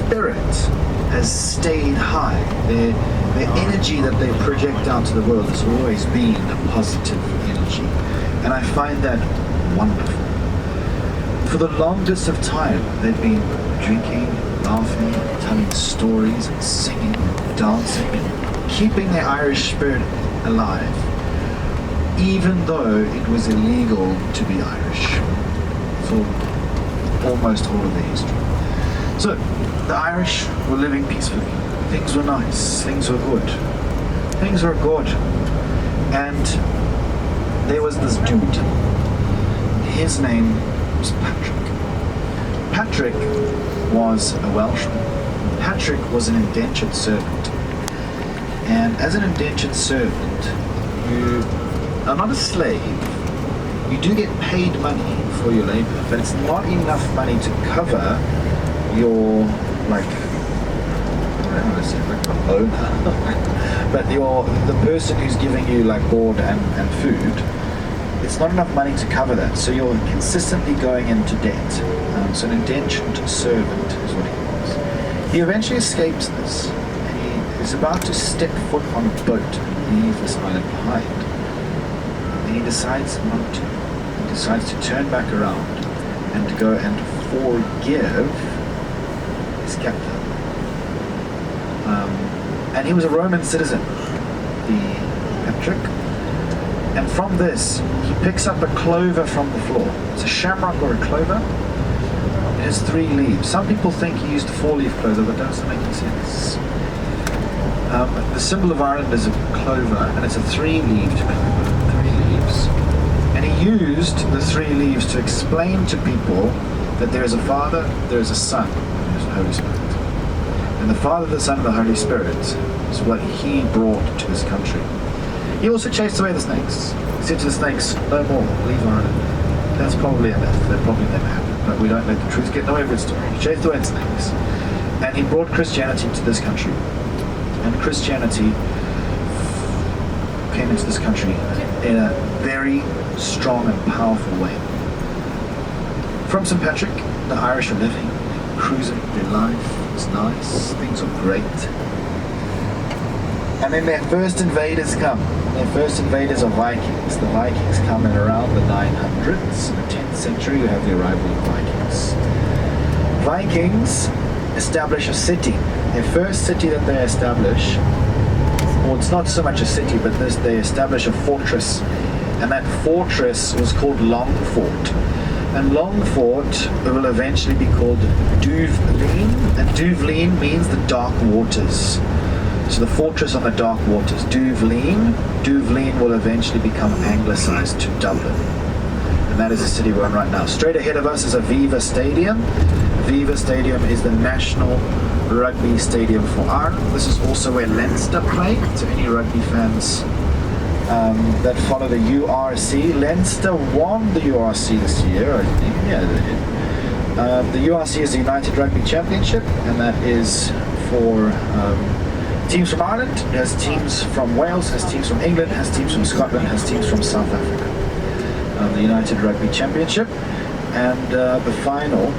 spirit has stayed high. Their energy that they project out to the world has always been a positive energy. And I find that wonderful. For the longest of time, they've been drinking, laughing, telling stories, and singing, dancing, and keeping their Irish spirit alive, even though it was illegal to be Irish for almost all of their history. So, the Irish were living peacefully. Things were nice. Things were good. Things were good. And there was this dude. His name was Patrick. Patrick was a Welshman. Patrick was an indentured servant. And as an indentured servant, you are not a slave. You do get paid money for your labor, but it's not enough money to cover your, like, I don't know how to say it, like the owner, but the person who's giving you like board and food. It's not enough money to cover that, so you're consistently going into debt. So an indentured servant is what he was. He eventually escapes this, and he is about to step foot on a boat and leave this island behind. And he decides not to. He decides to turn back around and to go and forgive his captor. And he was a Roman citizen, the Patrick. And from this, he picks up a clover from the floor. It's a shamrock or a clover. It has 3 leaves. Some people think he used a 4-leaf clover, but that doesn't make any sense. The symbol of Ireland is a clover, and it's a 3-leaved clover, 3 leaves. And he used the 3 leaves to explain to people that there is a Father, there is a Son, and there is a Holy Spirit. And the Father, the Son, and the Holy Spirit is what he brought to this country. He also chased away the snakes. He said to the snakes, no more, leave Ireland. That's probably a myth. That probably never happened, but we don't let the truth get in the way of his story. He chased away the snakes. And he brought Christianity to this country. And Christianity came into this country in a very strong and powerful way. From St. Patrick, the Irish are living, cruising, their life is nice, things are great. And then their first invaders come. Their first invaders are Vikings. The Vikings come in around the 900s. In the 10th century, you have the arrival of Vikings. Vikings establish a city. Their first city that they establish, well, it's not so much a city, but they establish a fortress. And that fortress was called Longfort. And Longfort will eventually be called Dublin. And Dublin means the dark waters. So the fortress on the dark waters, Dublin will eventually become anglicized to Dublin. And that is the city we're in right now. Straight ahead of us is Aviva Stadium. Aviva Stadium is the national rugby stadium for Ireland. This is also where Leinster play. So any rugby fans that follow the URC. Leinster won the URC this year, I think. Yeah, they did. The URC is the United Rugby Championship, and that is for teams from Ireland. It has teams from Wales, has teams from England, has teams from Scotland, has teams from South Africa. The United Rugby Championship. And the final,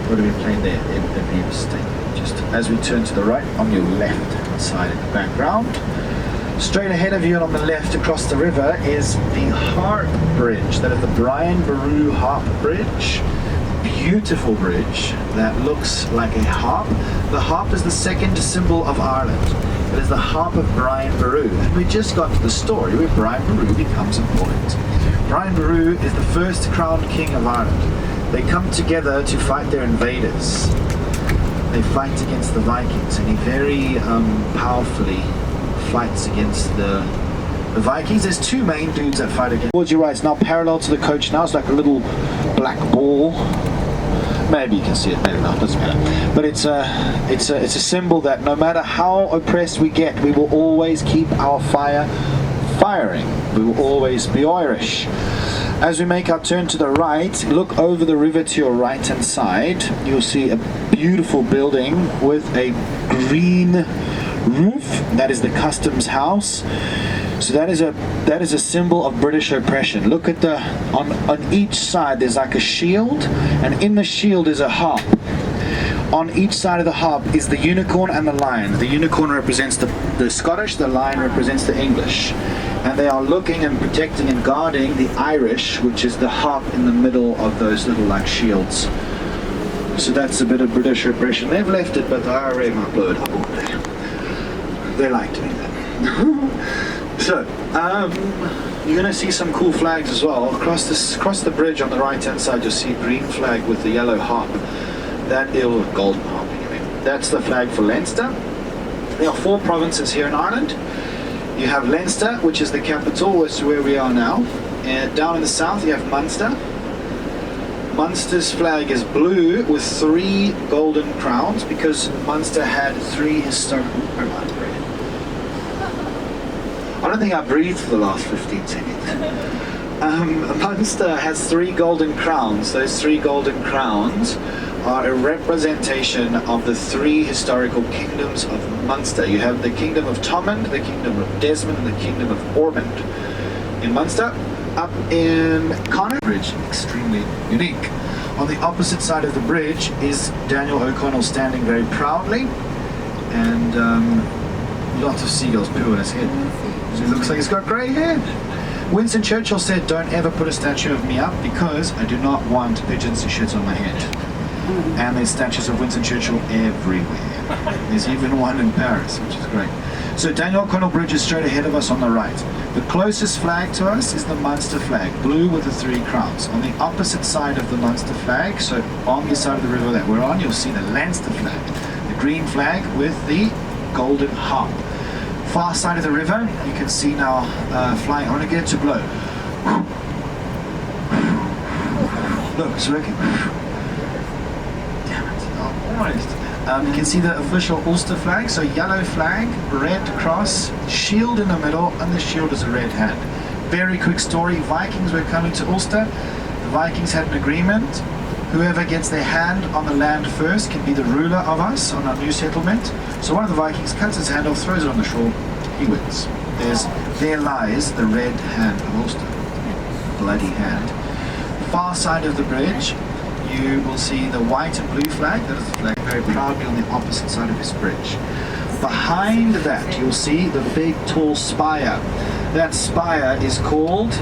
what are we playing there? In the Aviva Stadium. Just as we turn to the right, on your left side in the background. Straight ahead of you and on the left across the river is the Harp Bridge. That is the Brian Boru Harp Bridge. Beautiful bridge that looks like a harp. The harp is the second symbol of Ireland. It is the harp of Brian Boru. And we just got to the story where Brian Boru becomes important. Brian Boru is the first crowned king of Ireland. They come together to fight their invaders. They fight against the Vikings, and he very powerfully fights against the Vikings. There's 2 main dudes that fight against. Towards your right, it's now parallel to the coach now. It's like a little black ball. Maybe you can see it, maybe not, doesn't matter. But it's a symbol that no matter how oppressed we get, we will always keep our fire firing. We will always be Irish. As we make our turn to the right, look over the river to your right hand side. You'll see a beautiful building with a green roof. That is the customs house. So that is a symbol of British oppression. Look at on each side there's like a shield, and in the shield is a harp. On each side of the harp is the unicorn and the lion. The unicorn represents the Scottish, the lion represents the English. And they are looking and protecting and guarding the Irish, which is the harp in the middle of those little like shields. So that's a bit of British repression. They've left it, but the IRA might blow it up all day. They like doing that. So, you're going to see some cool flags as well. Across the bridge on the right hand side, you'll see a green flag with the yellow harp. That is golden harping. I mean, that's the flag for Leinster. There are 4 provinces here in Ireland. You have Leinster, which is the capital, which is where we are now. And down in the south, you have Munster. Munster's flag is blue with 3 golden crowns because Munster had 3 historical. I don't think I breathed for the last 15 seconds. Munster has 3 golden crowns. Those 3 golden crowns are a representation of the 3 historical kingdoms of Munster. You have the kingdom of Thomond, the kingdom of Desmond, and the kingdom of Ormond. In Munster, up in Connacht Bridge, extremely unique. On the opposite side of the bridge is Daniel O'Connell standing very proudly, and lots of seagulls poo on his head. He looks like he's got grey hair. Winston Churchill said, "Don't ever put a statue of me up because I do not want pigeons to shit on my head." And there's statues of Winston Churchill everywhere. There's even one in Paris, which is great. So Daniel O'Connell Bridge is straight ahead of us on the right. The closest flag to us is the Munster flag, blue with the 3 crowns. On the opposite side of the Munster flag, so on the side of the river that we're on, you'll see the Leinster flag, the green flag with the golden harp. Far side of the river, you can see now flying. I want to get it to blow. Look, it's working. Damn it, almost. You can see the official Ulster flag, so yellow flag, red cross, shield in the middle, and the shield is a red hand. Very quick story, Vikings were coming to Ulster. The Vikings had an agreement. Whoever gets their hand on the land first can be the ruler of us on our new settlement. So one of the Vikings cuts his hand off, throws it on the shore, he wins. There lies the red hand of Ulster. Bloody hand. Far side of the bridge, you will see the white and blue flag. That is the flag very proudly on the opposite side of this bridge. Behind that, you'll see the big tall spire. That spire is called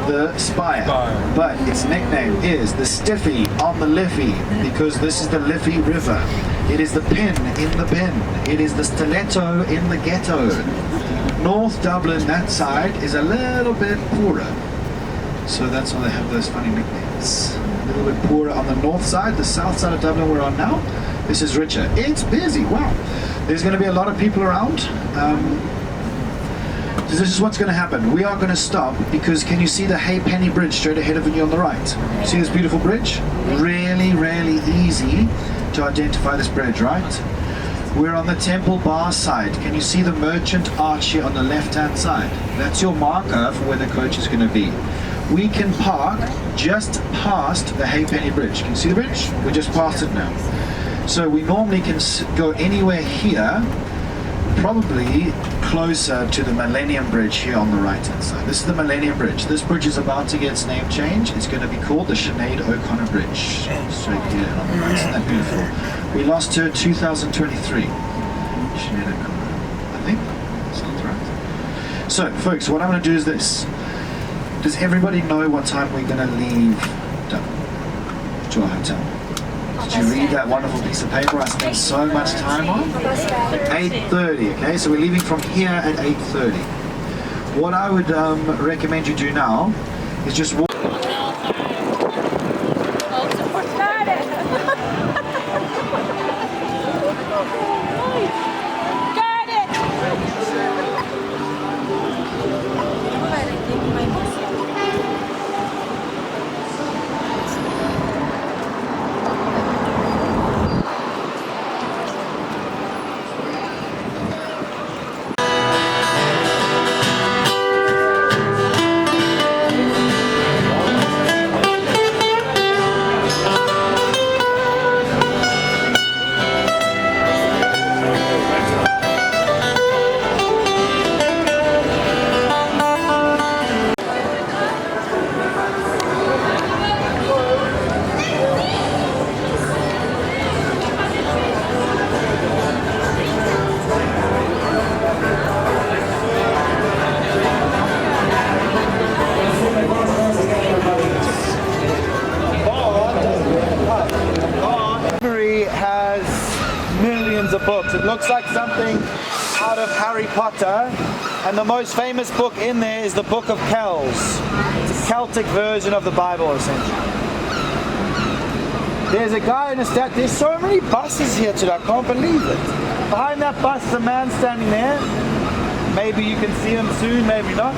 the Spire, but its nickname is the Stiffy on the Liffey because this is the Liffey River. It is the pin in the bin. It is the stiletto in the ghetto. North Dublin, that side, is a little bit poorer. So that's why they have those funny nicknames. A little bit poorer on the north side. The south side of Dublin we're on now, this is richer. It's busy, wow. There's going to be a lot of people around. So this is what's going to happen. We are going to stop because can you see the Haypenny Bridge straight ahead of you on the right? See this beautiful bridge? Really, really easy to identify this bridge, right? We're on the Temple Bar side. Can you see the Merchant Arch here on the left-hand side? That's your marker for where the coach is going to be. We can park just past the Haypenny Bridge. Can you see the bridge? We're just past it now. So we normally can go anywhere here, probably closer to the Millennium Bridge here on the right hand side. This is the Millennium Bridge. This bridge is about to get its name changed. It's going to be called the Sinead O'Connor Bridge. Straight here on the right. Isn't that beautiful? We lost her 2023. Sinead O'Connor, I think. Sounds right. So folks, what I'm going to do is this. Does everybody know what time we're going to leave Dublin to our hotel? Did you read that wonderful piece of paper I spent so much time on? 8:30, okay? So we're leaving from here at 8:30. What I would recommend you do now is just walk. of books. It looks like something out of Harry Potter, and the most famous book in there is the Book of Kells. It's a Celtic version of the Bible, essentially. There's a guy in a statue. There's so many buses here today, I can't believe it. Behind that bus is a man standing there. Maybe you can see him soon, maybe not.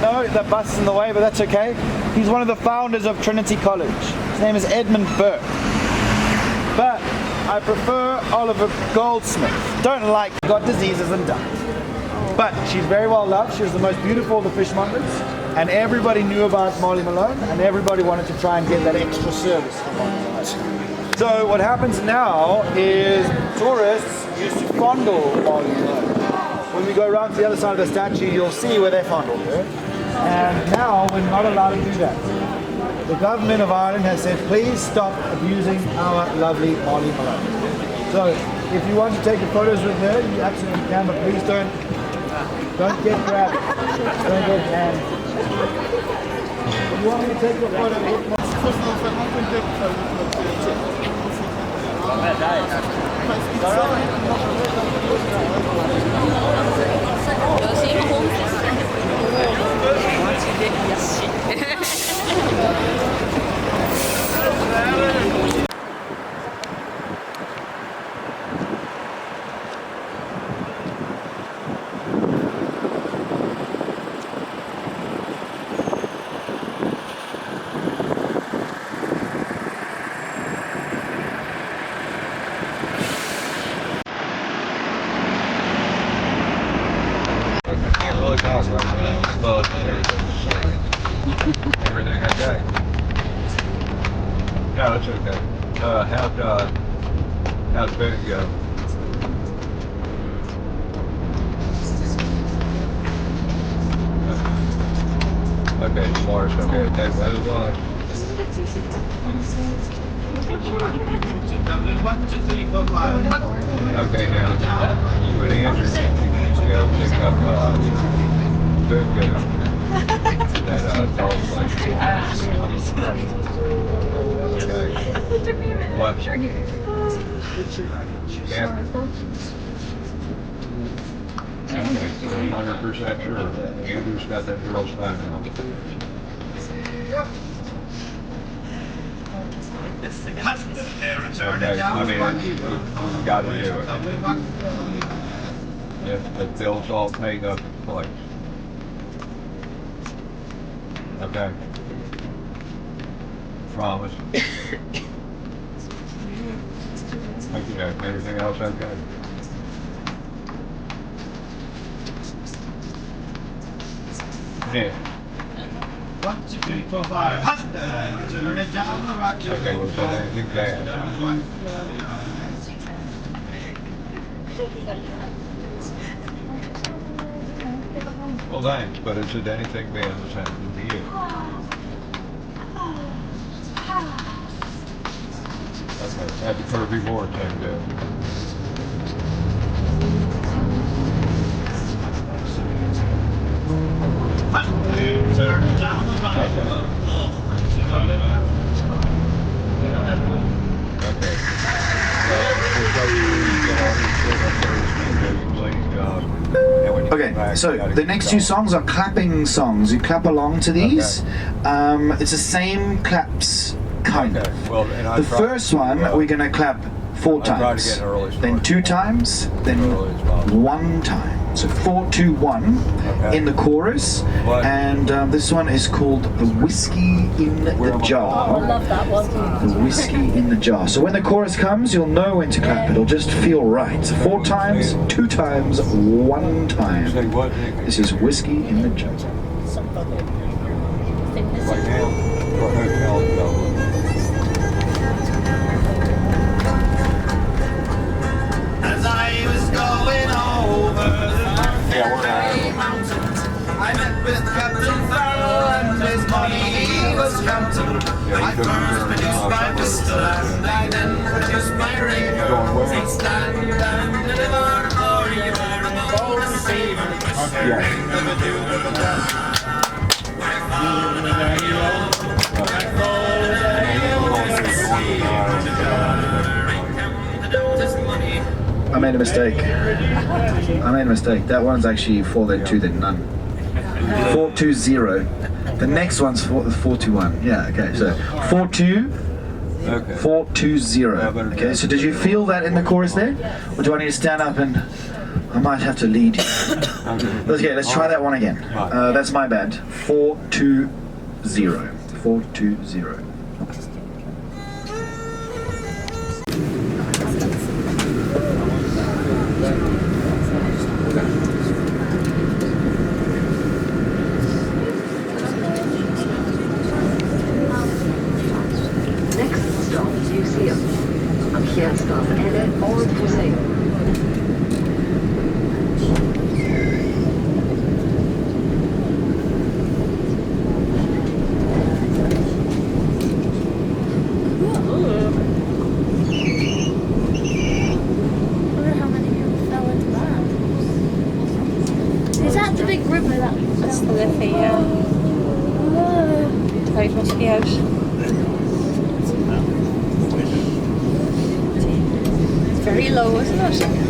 No, that bus is in the way, but that's okay. He's one of the founders of Trinity College. His name is Edmund Burke. But I prefer Oliver Goldsmith. Don't like, got diseases and died. But she's very well loved. She was the most beautiful of the fishmongers. And everybody knew about Molly Malone, and everybody wanted to try and get that extra service from Molly Malone. So what happens now is tourists used to fondle Molly Malone. When we go around to the other side of the statue, you'll see where they fondled her. And now we're not allowed to do that. The government of Ireland has said, please stop abusing our lovely Molly Malone. So if you want to take the photos with her, you absolutely can, but please don't get grabbed. Don't get hands. You want me to take your photo with my... Everything okay? No, it's okay. How's food go? Okay, tomorrow's gonna be okay. Weather-wise. Okay, now, you and Andrew, you go pick up food go. That dog place. Okay. What? Yeah. Okay, 100% sure. Andrew's got that girl's phone now. Okay, I mean, you gotta do it. If the bills all paid up in place. Okay. Promise. Okay, everything else okay? Yeah. 1, 2, 3, 4, 5. Turn it down the rock. Okay, we'll put anything bad. Well, thanks, but is it anything bad that's happened to you? Okay, happy Kirby Vortex Day. Turn it down the rock. Okay. Okay, so the next two songs are clapping songs. You clap along to these. Okay. It's the same claps, kind Okay. of. Well, and I The first one, we're going to clap 4 I tried to times, get an early start. then 2 times, then Early as possible. 1 time. So 4, 2, 1 Okay. in the chorus. What? And this one is called The Whiskey in the Where am I? Jar. I love that one. The Whiskey in the Jar. So when the chorus comes, you'll know when to clap. It'll just feel right. So 4 times, 2 times, 1 Say time. what? This is Whiskey in the Jar. Right now, for hotel, no. As I was going over the Murphy Mountains, I met with Captain Farrell and his money he was counting. I first produced my pistol and I then produced my ring. Say stand and deliver, or you were a bold deceiver. made a mistake. That one's actually 4 then 2 then none. 4-2-0. The next one's 4-2-1. Yeah, okay, so 4-2, Okay. 4-2-0. Okay, so did you feel that in the chorus there? Or do I need to stand up and I might have to lead you? Okay, let's try that one again. That's my bad. 4-2-0. 4-2-0. That's the Liffey, yeah. Tide must be out. It's very low, isn't it?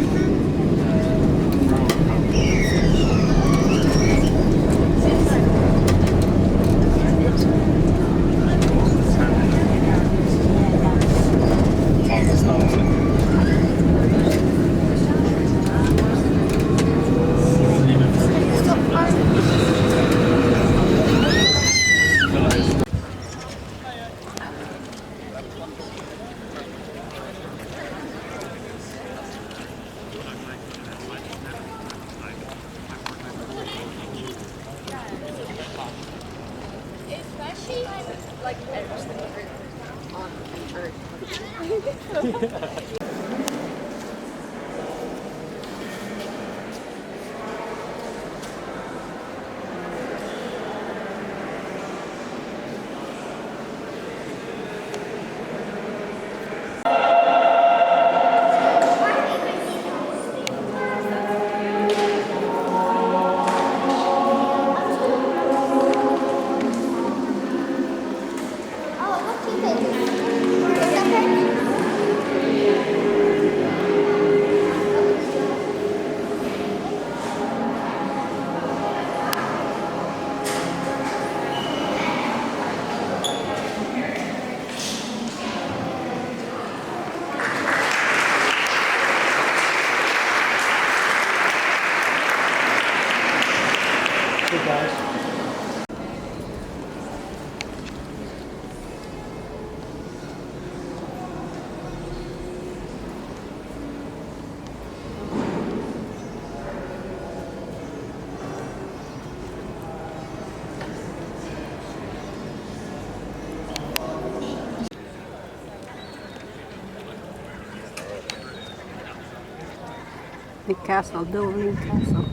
The castle, Dublin Castle.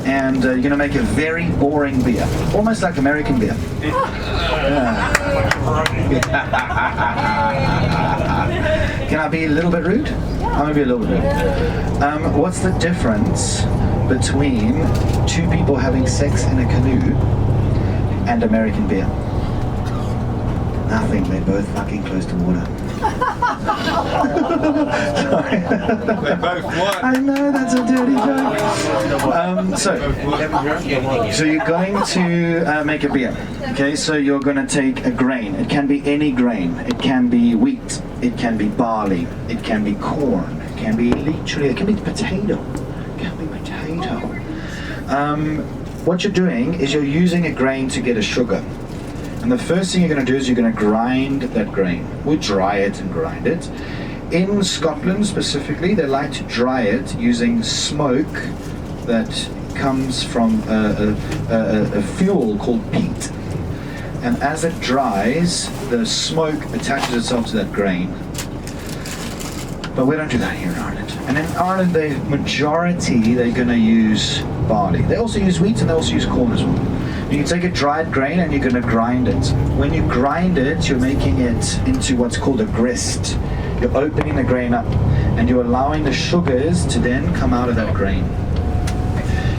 And you're going to make a very boring beer, almost like American beer. Can I be a little bit rude? I'm going to be a little bit rude. What's the difference between two people having sex in a canoe and American beer? Nothing, they're both fucking close to water. Sorry. They both what? I know, that's a dirty joke. So you're going to make a beer. Okay, so you're going to take a grain. It can be any grain. It can be wheat. It can be barley. It can be corn. It can be literally, it can be potato. It can be potato. What you're doing is you're using a grain to get a sugar. And the first thing you're going to do is you're going to grind that grain. We dry it and grind it. In Scotland specifically, they like to dry it using smoke that comes from a fuel called peat. And as it dries, the smoke attaches itself to that grain. But we don't do that here in Ireland. And in Ireland, the majority, they're going to use barley. They also use wheat and they also use corn as well. You take a dried grain and you're going to grind it. When you grind it, you're making it into what's called a grist. You're opening the grain up and you're allowing the sugars to then come out of that grain.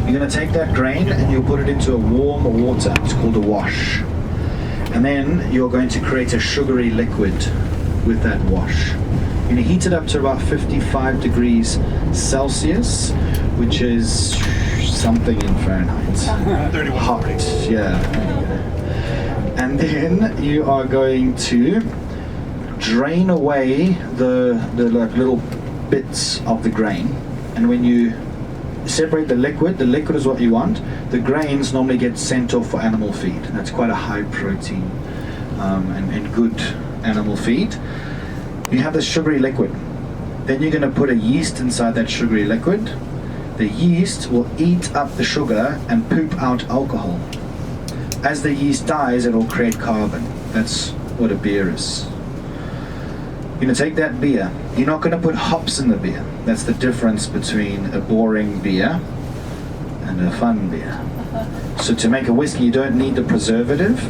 You're going to take that grain and you'll put it into a warm water. It's called a wash. And then you're going to create a sugary liquid with that wash. You're going to heat it up to about 55 degrees Celsius, which is something in Fahrenheit. 31. Hot, yeah. And then you are going to drain away the like little bits of the grain. And when you separate the liquid is what you want. The grains normally get sent off for animal feed. That's quite a high protein and good animal feed. You have the sugary liquid. Then you're going to put a yeast inside that sugary liquid. The yeast will eat up the sugar and poop out alcohol. As the yeast dies, it will create carbon. That's what a beer is. You're going to take that beer. You're not going to put hops in the beer. That's the difference between a boring beer and a fun beer. So to make a whiskey, you don't need the preservative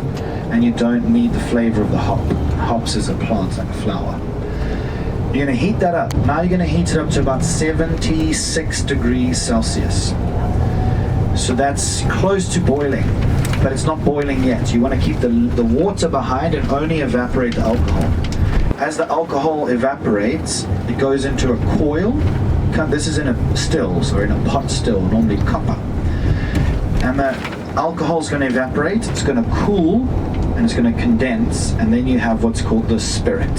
and you don't need the flavor of the hop. Hops is a plant, like a flower. You're going to heat that up. Now you're going to heat it up to about 76 degrees Celsius. So that's close to boiling, but it's not boiling yet. You want to keep the water behind and only evaporate the alcohol. As the alcohol evaporates, it goes into a coil. This is in a still, so in a pot still, normally copper. And the alcohol is going to evaporate, it's going to cool, and it's going to condense, and then you have what's called the spirit.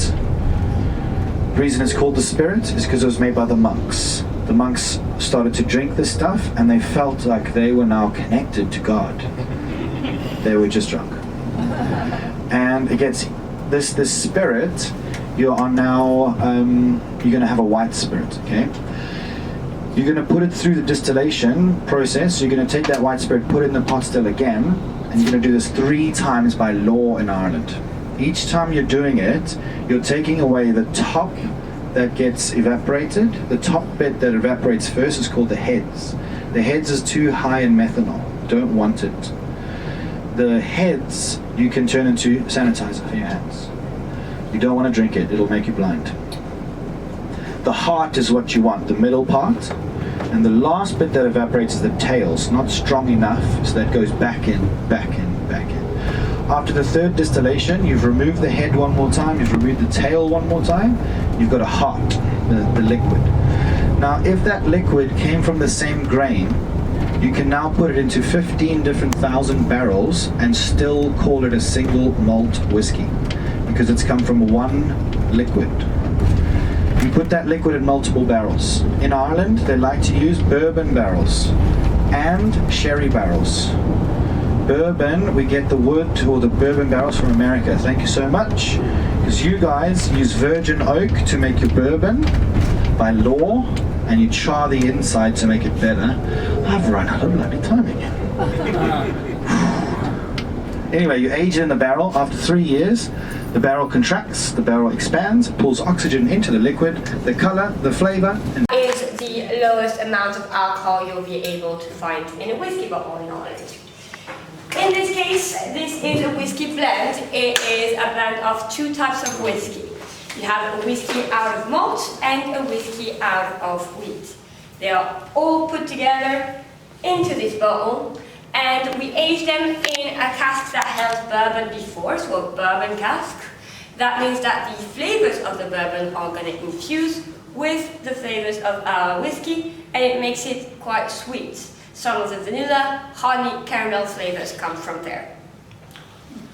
The reason it's called the spirit is because it was made by the monks. The monks started to drink this stuff, and they felt like they were now connected to God. They were just drunk. And it gets this spirit. You are now, you're going to have a white spirit, okay? You're going to put it through the distillation process. You're going to take that white spirit, put it in the pot still again, and you're going to do this 3 times by law in Ireland. Each time you're doing it, you're taking away the top that gets evaporated. The top bit that evaporates first is called the heads. The heads is too high in methanol. Don't want it. The heads you can turn into sanitizer for your hands. You don't want to drink it, it'll make you blind. The heart is what you want, the middle part. And the last bit that evaporates is the tail. It's not strong enough, so that goes back in, back in, back in. After the 3rd distillation, you've removed the head one more time, you've removed the tail one more time, you've got a heart, the liquid. Now, if that liquid came from the same grain, you can now put it into 15 different thousand barrels and still call it a single malt whiskey, because it's come from one liquid. You put that liquid in multiple barrels. In Ireland, they like to use bourbon barrels and sherry barrels. Bourbon, we get the wood or the bourbon barrels from America. Thank you so much. Because you guys use virgin oak to make your bourbon by law, and you char the inside to make it better. I've run out of bloody time again. Anyway, you age it in the barrel. After 3 years, the barrel contracts, the barrel expands, pulls oxygen into the liquid, the color, the flavor, and is the lowest amount of alcohol you'll be able to find in a whiskey bottle in Ireland. In this case, this is a whiskey blend. It is a blend of 2 types of whiskey. You have a whiskey out of malt and a whiskey out of wheat. They are all put together into this bottle, and we age them in a cask that held bourbon before, so a bourbon cask. That means that the flavors of the bourbon are going to infuse with the flavors of our whiskey, and it makes it quite sweet. Some of the vanilla, honey, caramel flavors come from there.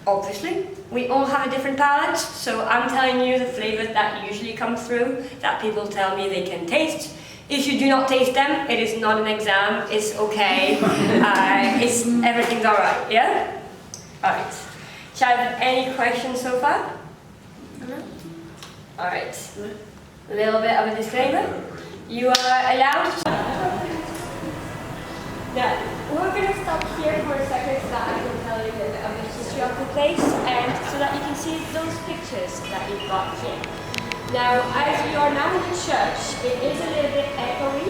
Obviously, we all have a different palate, so I'm telling you the flavors that usually come through, that people tell me they can taste. If you do not taste them, it is not an exam, it's okay, everything's alright, yeah? Alright. Shall I have any questions so far? Alright. A little bit of a disclaimer. You are allowed to... Now, we're going to stop here for a second so that I can tell you a little bit of the history of the place, and so that you can see those pictures that you've got here. Now, as we are now in the church, it is a little bit echoey.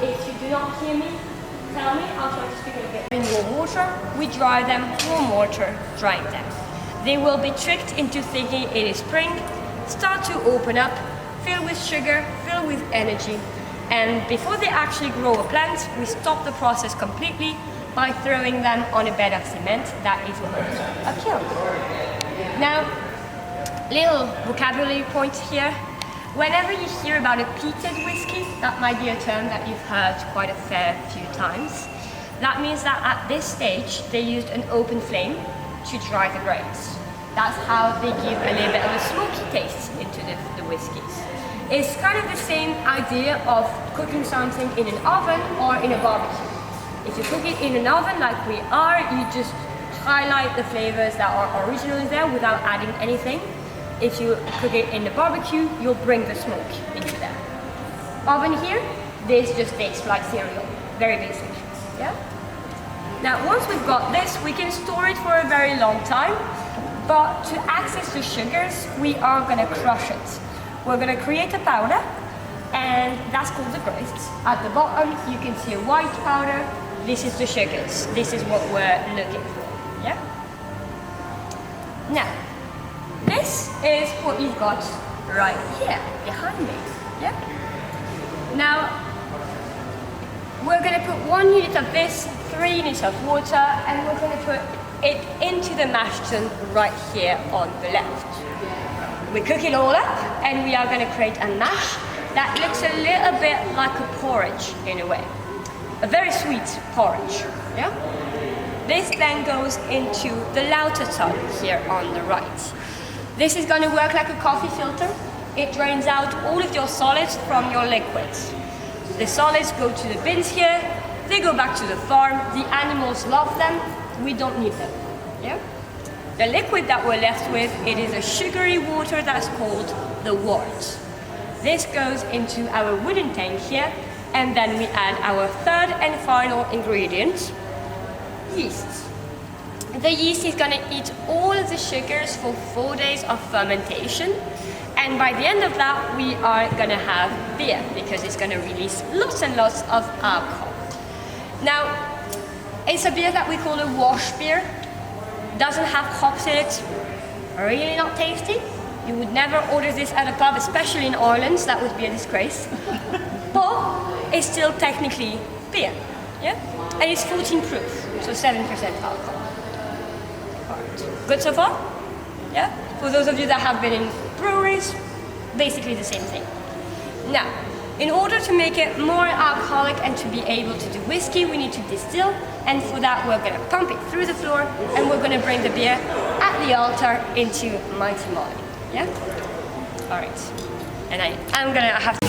If you do not hear me, tell me, I'll try to speak a bit. In warm water, we dry them, warm water, drying them. They will be tricked into thinking it is spring, start to open up, fill with sugar, fill with energy, And before they actually grow a plant, we stop the process completely by throwing them on a bed of cement that is called a kiln. Now, little vocabulary point here. Whenever you hear about a peated whiskey, that might be a term that you've heard quite a fair few times. That means that at this stage, they used an open flame to dry the grapes. That's how they give a little bit of a smoky taste into the whiskies. It's kind of the same idea of cooking something in an oven or in a barbecue. If you cook it in an oven like we are, you just highlight the flavors that are originally there without adding anything. If you cook it in the barbecue, you'll bring the smoke into there. Oven here, this just tastes like cereal. Very basic, yeah? Now, once we've got this, we can store it for a very long time, but to access the sugars, we are gonna crush it. We're gonna create a powder, and that's called the grapes. At the bottom, you can see a white powder. This is the sugars. This is what we're looking for, yeah? Now, this is what you've got right here, behind me, yeah? Now, we're gonna put 1 unit of this, 3 units of water, and we're gonna put it into the mash tun right here on the left. We cook it all up, and we are gonna create a mash that looks a little bit like a porridge in a way. A very sweet porridge, yeah? This then goes into the lauter tun here on the right. This is going to work like a coffee filter. It drains out all of your solids from your liquids. The solids go to the bins here, they go back to the farm, the animals love them, we don't need them, yeah? The liquid that we're left with, it is a sugary water that's called the wort. This goes into our wooden tank here, and then we add our third and final ingredient, yeast. The yeast is going to eat all of the sugars for 4 days of fermentation, and by the end of that we are going to have beer because it's going to release lots and lots of alcohol. Now, it's a beer that we call a wash beer. Doesn't have hops in it, really not tasty. You would never order this at a pub, especially in Ireland, that would be a disgrace. But it's still technically beer, yeah? And it's 14 proof, so 7% alcohol. Good so far? Yeah? For those of you that have been in breweries, basically the same thing. Now, in order to make it more alcoholic and to be able to do whiskey, we need to distill, and for that we're going to pump it through the floor, and we're going to bring the beer at the altar into Mighty Molly. Yeah? Alright. And I'm going to have to...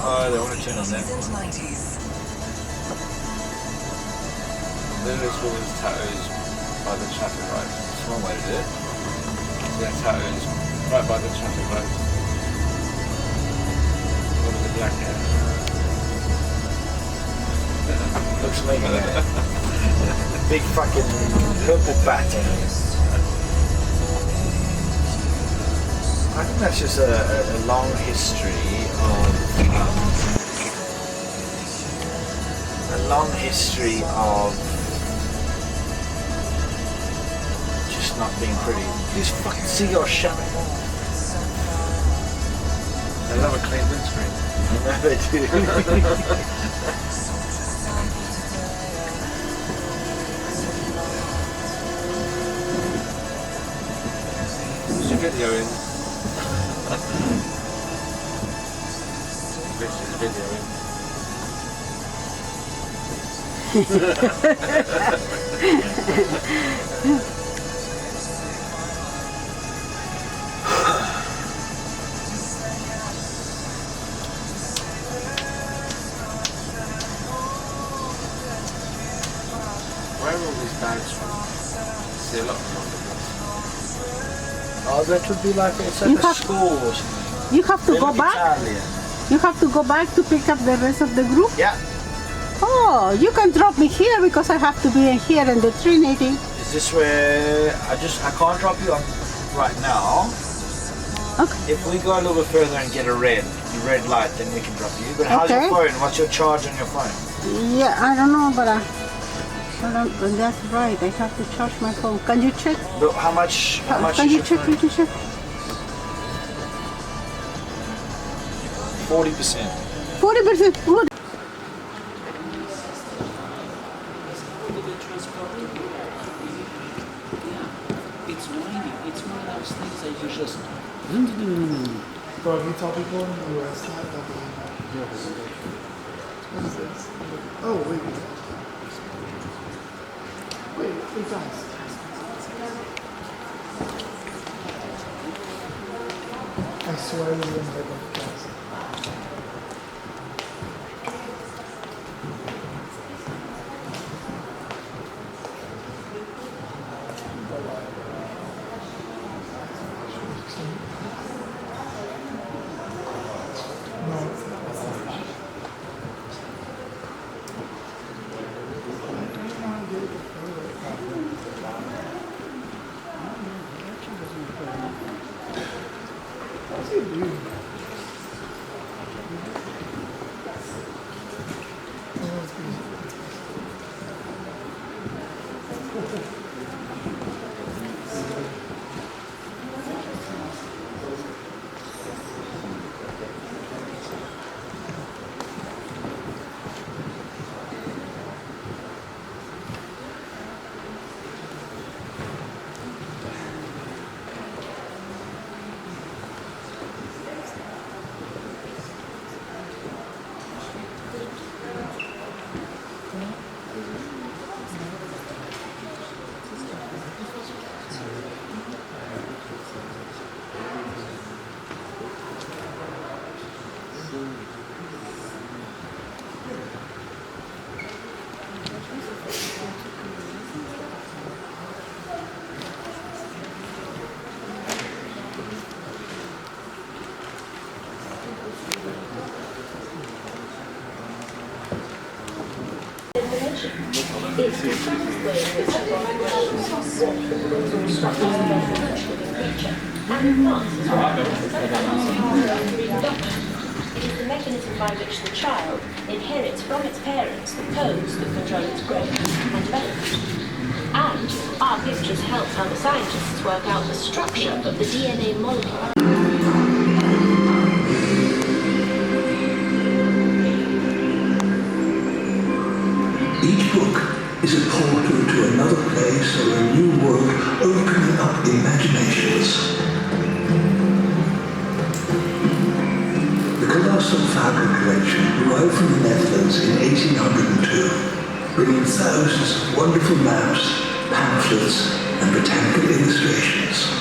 Oh, they want to turn on that. Then there's all these tattoos by the traffic light. That's one way to do it. Yeah, tattoos right by the traffic light. One with the black hair. Looks like a big fucking purple bat. I think that's just a long history of just not being pretty. These fucking seagulls shut me. They love a clean windscreen. I know they do. There's a video in. This is video in. Where are all these bags from? See a lot of them on the bus. Oh, that would be like it's at You a have- school or something. You have to They go look back? Italian. You have to go back to pick up the rest of the group? Yeah. Oh, you can drop me here because I have to be in here in the Trinity. Is this where I can't drop you on right now. Okay. If we go a little bit further and get a red light, then we can drop you. But how's your Okay. phone? What's your charge on your phone? Yeah, I don't know, but that's right. I have to charge my phone. Can you check? But how much Can is you your check? phone? Can you check? 40%. 40%. Good. It's winding. It's one of those things that you just. Bro, if you tell people in the US that, they'll believe it. What is this? Oh, wait. Wait, guys. I swear you didn't hear about the guys. It is the mechanism by which the child inherits from its parents the codes that control its growth and development. And our pictures help other scientists work out the structure of the DNA molecule. Each book is a portal to another place or a new world, opening up imaginations. The colossal fabric collection arrived from the Netherlands in 1802, bringing thousands of wonderful maps, pamphlets, and botanical illustrations.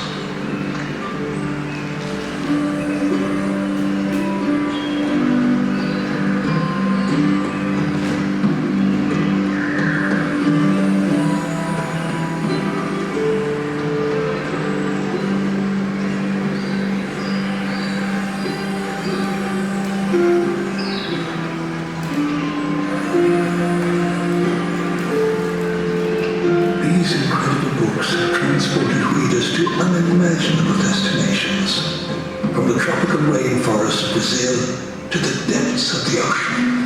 These incredible books have transported readers to unimaginable destinations, from the tropical rainforest of Brazil to the depths of the ocean.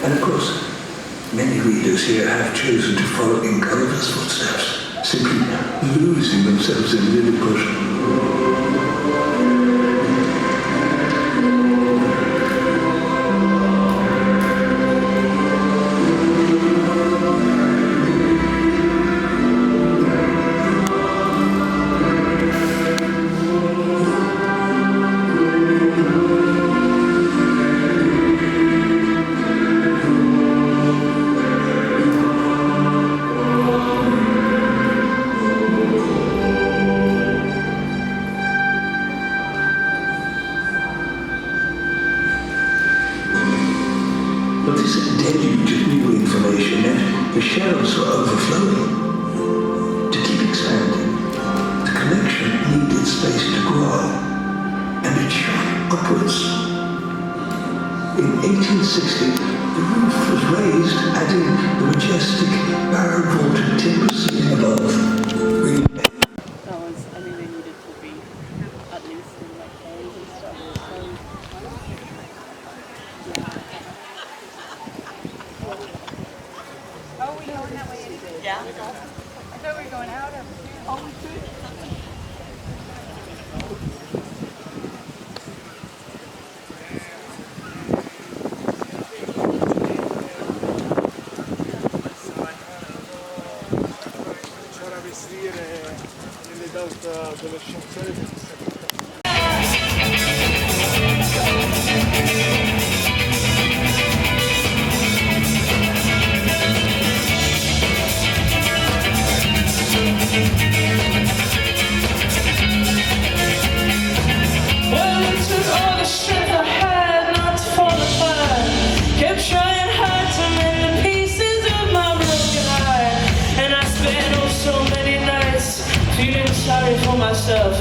And of course, many readers here have chosen to follow in Gulliver's footsteps, simply losing themselves in Lilliput. But this deluge of new information meant the shelves were overflowing. To keep expanding, the collection needed space to grow, and it shot upwards. In 1860, the roof was raised, adding the majestic barrel-vaulted timber ceiling above. That was, I mean, they needed to be at least in like caves and stuff. Oh, we going that way? Yeah. I thought we were going out. Oh, we could. C'era vestire nelle date adolescenziali. Well, it took all the strength I had not to fall apart. Kept trying hard to mend the pieces of my broken heart. And I spent oh so many nights feeling sorry for myself.